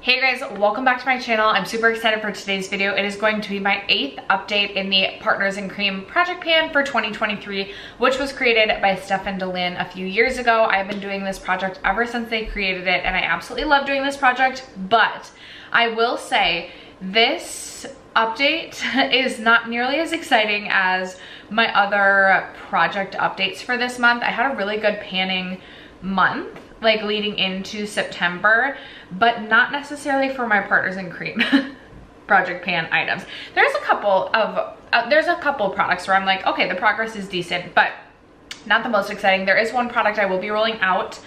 Hey guys, welcome back to my channel. I'm super excited for today's video. It is going to be my 8th update in the Partners in Cream project pan for 2023, which was created by Steph and Delin a few years ago. I've been doing this project ever since they created it, and I absolutely love doing this project, but I will say this update is not nearly as exciting as my other project updates for this month. I had a really good panning month, like leading into September, but not necessarily for my Partners in Cream project pan items. There's a couple of products where I'm like, okay, the progress is decent, but not the most exciting. There is one product I will be rolling out.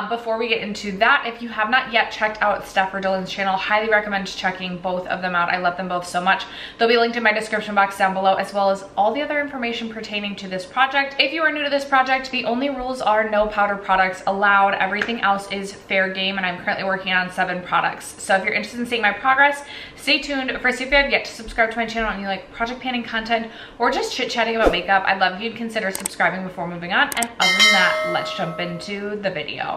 Before we get into that, if you have not yet checked out Steph or Dylan's channel, highly recommend checking both of them out. I love them both so much. They'll be linked in my description box down below, as well as all the other information pertaining to this project. If you are new to this project, the only rules are no powder products allowed. Everything else is fair game, and I'm currently working on 7 products. So if you're interested in seeing my progress, stay tuned. First, if you have yet to subscribe to my channel and you like project panning content or just chit-chatting about makeup, I'd love if you'd consider subscribing before moving on. And other than that, let's jump into the video.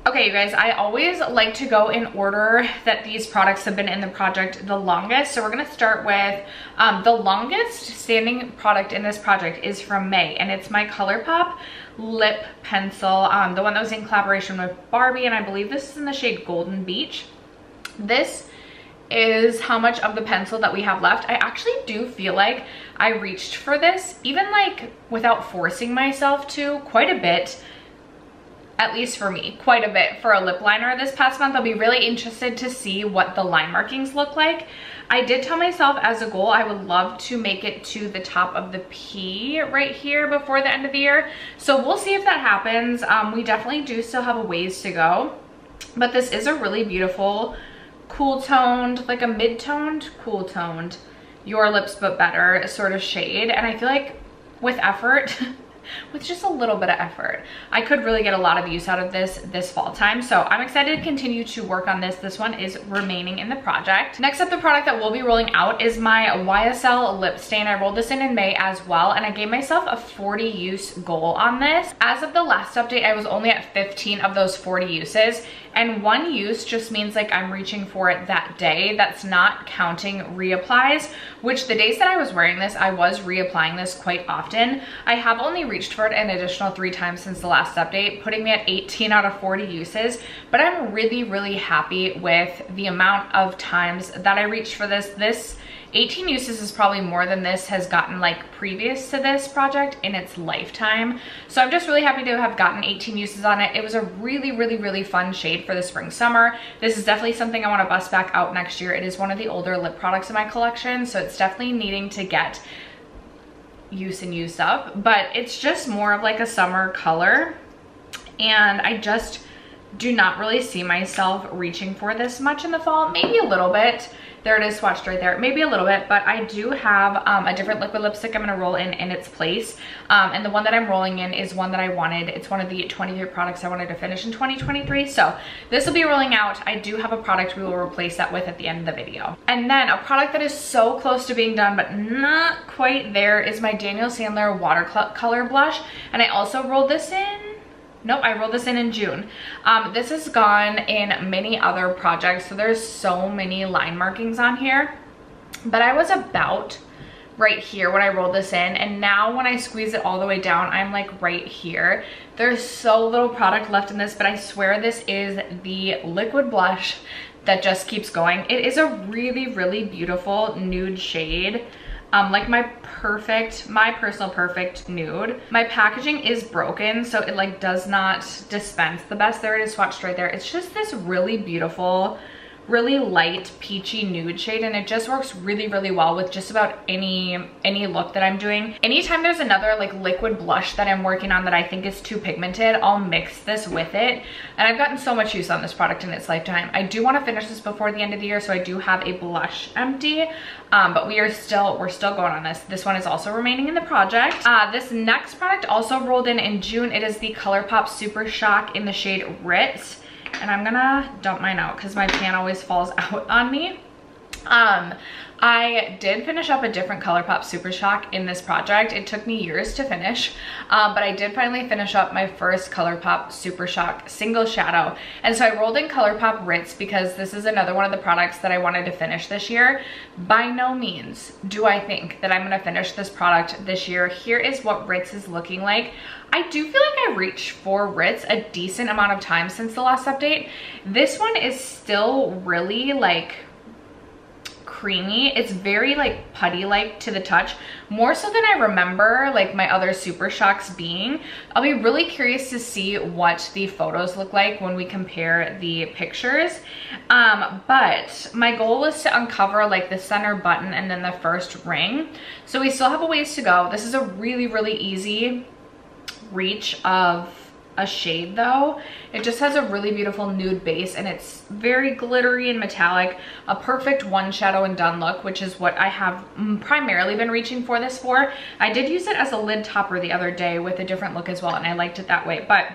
Okay, you guys, I always like to go in order that these products have been in the project the longest. So we're gonna start with the longest standing product in this project is from May, and it's my Colourpop Lip Pencil, the one that was in collaboration with Barbie, and I believe this is in the shade Golden Beach. This is how much of the pencil that we have left. I actually do feel like I reached for this, even like without forcing myself to, quite a bit. At least for me, quite a bit for a lip liner this past month. I'll be really interested to see what the line markings look like. I did tell myself as a goal I would love to make it to the top of the P right here before the end of the year. So we'll see if that happens. We definitely do still have a ways to go, but this is a really beautiful cool toned, like a mid-toned, cool toned, Your Lips But Better sort of shade. And I feel like with effort, with just a little bit of effort, I could really get a lot of use out of this fall time. So I'm excited to continue to work on this. This one is remaining in the project. Next up, the product that we'll be rolling out is my YSL Lip Stain. I rolled this in May as well, and I gave myself a 40 use goal on this. As of the last update, I was only at 15 of those 40 uses, and 1 use just means like I'm reaching for it that day. That's not counting reapplies, which the days that I was wearing this, I was reapplying this quite often. I have only reached for it an additional 3 times since the last update, putting me at 18 out of 40 uses, but I'm really happy with the amount of times that I reached for this. This 18 uses is probably more than this has gotten like previous to this project in its lifetime. So I'm just really happy to have gotten 18 uses on it. It was a really fun shade for the spring summer. This is definitely something I want to bust back out next year. It is one of the older lip products in my collection, so it's definitely needing to get use and use up, but it's just more of like a summer color, and I just do not really see myself reaching for this much in the fall. Maybe a little bit. There it is, swatched right there. Maybe a little bit, but I do have a different liquid lipstick I'm gonna roll in its place. And the one that I'm rolling in is one that I wanted. It's one of the 23 products I wanted to finish in 2023. So this will be rolling out. I do have a product we will replace that with at the end of the video. And then a product that is so close to being done, but not quite there, is my Daniel Sandler watercolor blush. And I also rolled this in. Nope, I rolled this in June. This has gone in many other projects, so there's so many line markings on here. But I was about right here when I rolled this in, and now when I squeeze it all the way down, I'm like right here. There's so little product left in this, but I swear this is the liquid blush that just keeps going. It is a really beautiful nude shade. Like my personal perfect nude. My packaging is broken, so it like does not dispense the best. There it is, swatched right there. It's just this really beautiful, really light peachy nude shade, and it just works really well with just about any look that I'm doing. Anytime there's another like liquid blush that I'm working on that I think is too pigmented, I'll mix this with it, and I've gotten so much use on this product in its lifetime. I do want to finish this before the end of the year, so I do have a blush empty, but we're still going on this. This one is also remaining in the project. This next product also rolled in June. It is the Colourpop Super Shock in the shade Ritz. And I'm gonna dump mine out because my pan always falls out on me. I did finish up a different Colourpop Super Shock in this project. It took me years to finish, but I did finally finish up my first Colourpop Super Shock single shadow. And so I rolled in Colourpop Ritz because this is another one of the products that I wanted to finish this year. By no means do I think that I'm gonna finish this product this year. Here is what Ritz is looking like. I do feel like I reached for Ritz a decent amount of time since the last update. This one is still really like creamy. It's very like putty-like to the touch, more so than I remember like my other Super Shocks being. I'll be really curious to see what the photos look like when we compare the pictures. But my goal was to uncover like the center button and then the first ring. So we still have a ways to go. This is a really, really easy reach of a shade though. It just has a really beautiful nude base and it's very glittery and metallic, a perfect one shadow and done look, which is what I have primarily been reaching for this for. I did use it as a lid topper the other day with a different look as well, and I liked it that way, but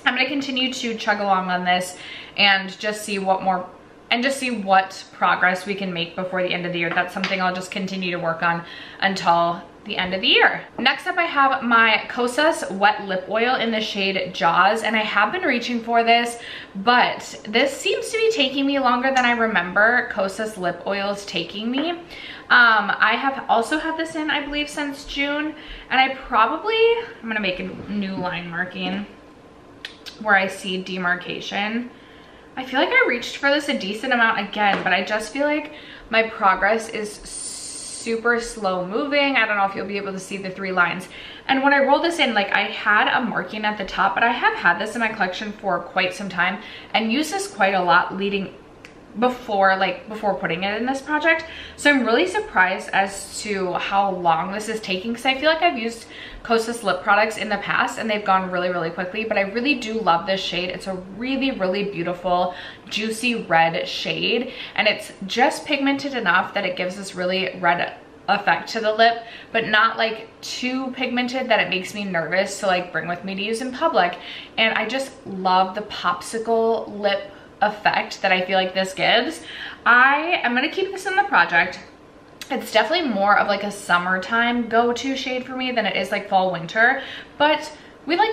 I'm going to continue to chug along on this and just see what more and just see what progress we can make before the end of the year. That's something I'll just continue to work on until the end of the year. Next up, I have my Kosas Wet Lip Oil in the shade Jaws, and I have been reaching for this, but this seems to be taking me longer than I remember Kosas Lip Oils taking me. I have also had this in, I believe, since June, and I'm gonna make a new line marking where I see demarcation. I feel like I reached for this a decent amount again, but I just feel like my progress is super slow moving. I don't know if you'll be able to see the 3 lines. And when I roll this in, like I had a marking at the top, but I have had this in my collection for quite some time and used this quite a lot before putting it in this project. So I'm really surprised as to how long this is taking, because I feel like I've used Kosas lip products in the past and they've gone really, really quickly, but I really do love this shade. It's a really, really beautiful, juicy red shade, and it's just pigmented enough that it gives this really red effect to the lip, but not like too pigmented that it makes me nervous to like bring with me to use in public. And I just love the popsicle lip effect that I feel like this gives. I am gonna keep this in the project. It's definitely more of like a summertime go-to shade for me than it is like fall winter, but we like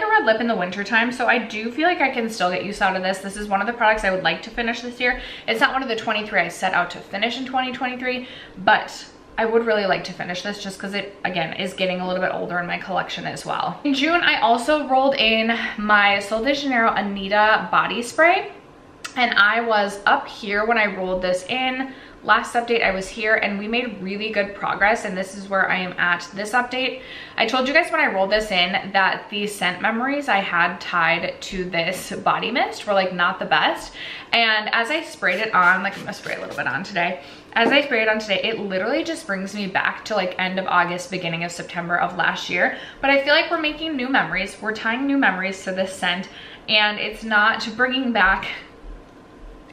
a red lip in the winter time, so I do feel like I can still get use out of this. This is one of the products I would like to finish this year. It's not one of the 23 I set out to finish in 2023, but I would really like to finish this just because it, again, is getting a little bit older in my collection as well. In June, I also rolled in my Sol de Janeiro Anita body spray, and I was up here when I rolled this in. Last update I was here and we made really good progress, and this is where I am at this update. I told you guys when I rolled this in that the scent memories I had tied to this body mist were like not the best, and as I sprayed it on, like I'm gonna spray a little bit on today, as I spray it on today, it literally just brings me back to like end of August, beginning of September of last year. But I feel like we're making new memories, we're tying new memories to this scent, and it's not bringing back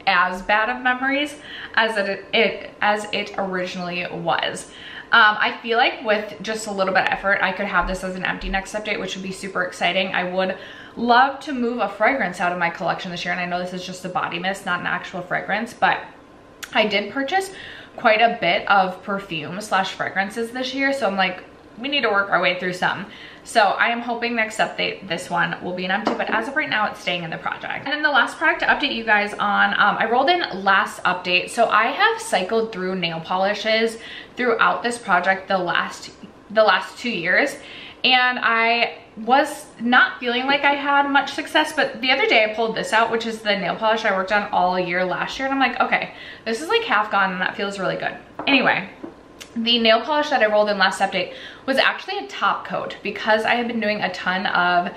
as bad of memories as it originally was. I feel like with just a little bit of effort, I could have this as an empty next update, which would be super exciting. I would love to move a fragrance out of my collection this year, and I know this is just a body mist, not an actual fragrance, but I did purchase quite a bit of perfume slash fragrances this year, so I'm like, we need to work our way through some. So I am hoping next update, this one will be an empty, but as of right now, it's staying in the project. And then the last product to update you guys on, I rolled in last update. So I have cycled through nail polishes throughout this project the last 2 years, and I was not feeling like I had much success, but the other day I pulled this out, which is the nail polish I worked on all year last year, and I'm like, okay, this is like half gone and that feels really good. Anyway, the nail polish that I rolled in last update was actually a top coat because I have been doing a ton of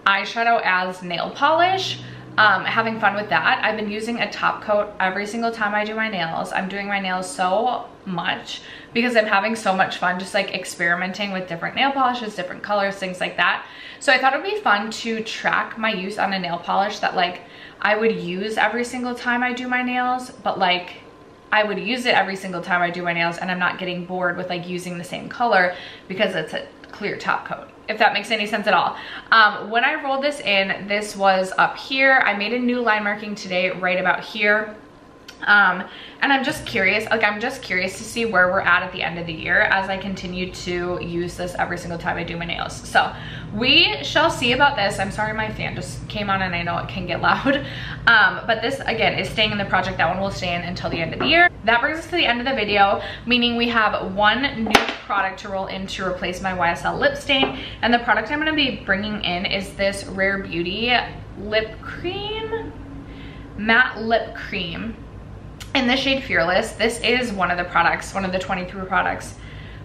eyeshadow as nail polish, having fun with that. I've been using a top coat every single time I do my nails. I'm doing my nails so much because I'm having so much fun just like experimenting with different nail polishes, different colors, things like that. So I thought it would be fun to track my use on a nail polish that like I would use every single time I do my nails, but like I would use it every single time I do my nails and I'm not getting bored with like using the same color because it's a clear top coat, if that makes any sense at all. When I rolled this in, this was up here. I made a new line marking today right about here. And I'm just curious, like I'm just curious to see where we're at the end of the year as I continue to use this every single time I do my nails. So we shall see about this. I'm sorry, my fan just came on and I know it can get loud. But this again is staying in the project. That one will stay in until the end of the year. That brings us to the end of the video, meaning we have one new product to roll in to replace my YSL Lip Stain. And the product I'm gonna be bringing in is this Rare Beauty lip cream, matte lip cream in the shade Fearless. This is one of the products, one of the 23 products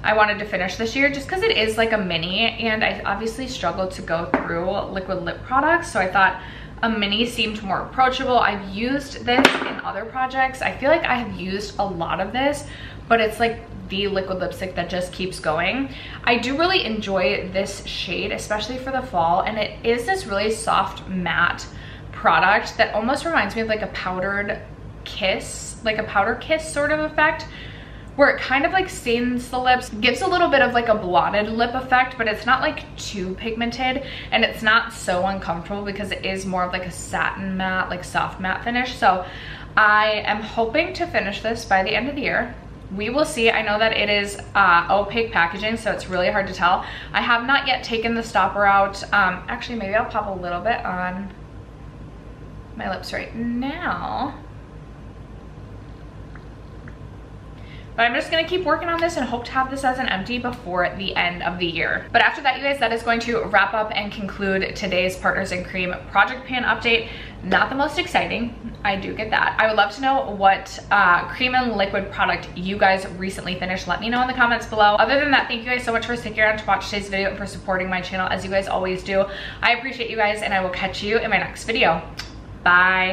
I wanted to finish this year just because it is like a mini, and I obviously struggled to go through liquid lip products, so I thought a mini seemed more approachable. I've used this in other projects. I feel like I have used a lot of this, but it's like the liquid lipstick that just keeps going. I do really enjoy this shade, especially for the fall, and it is this really soft matte product that almost reminds me of like a powdered kiss, like a powder kiss sort of effect, where it kind of like stains the lips, gives a little bit of like a blotted lip effect, but it's not like too pigmented, and it's not so uncomfortable because it is more of like a satin matte, like soft matte finish. So I am hoping to finish this by the end of the year. We will see. I know that it is opaque packaging, so it's really hard to tell. I have not yet taken the stopper out. Actually, maybe I'll pop a little bit on my lips right now. But I'm just gonna keep working on this and hope to have this as an empty before the end of the year. But after that, you guys, that is going to wrap up and conclude today's Partners in Cream project pan update. Not the most exciting, I do get that. I would love to know what cream and liquid product you guys recently finished. Let me know in the comments below. Other than that, thank you guys so much for sticking around to watch today's video and for supporting my channel as you guys always do. I appreciate you guys, and I will catch you in my next video. Bye.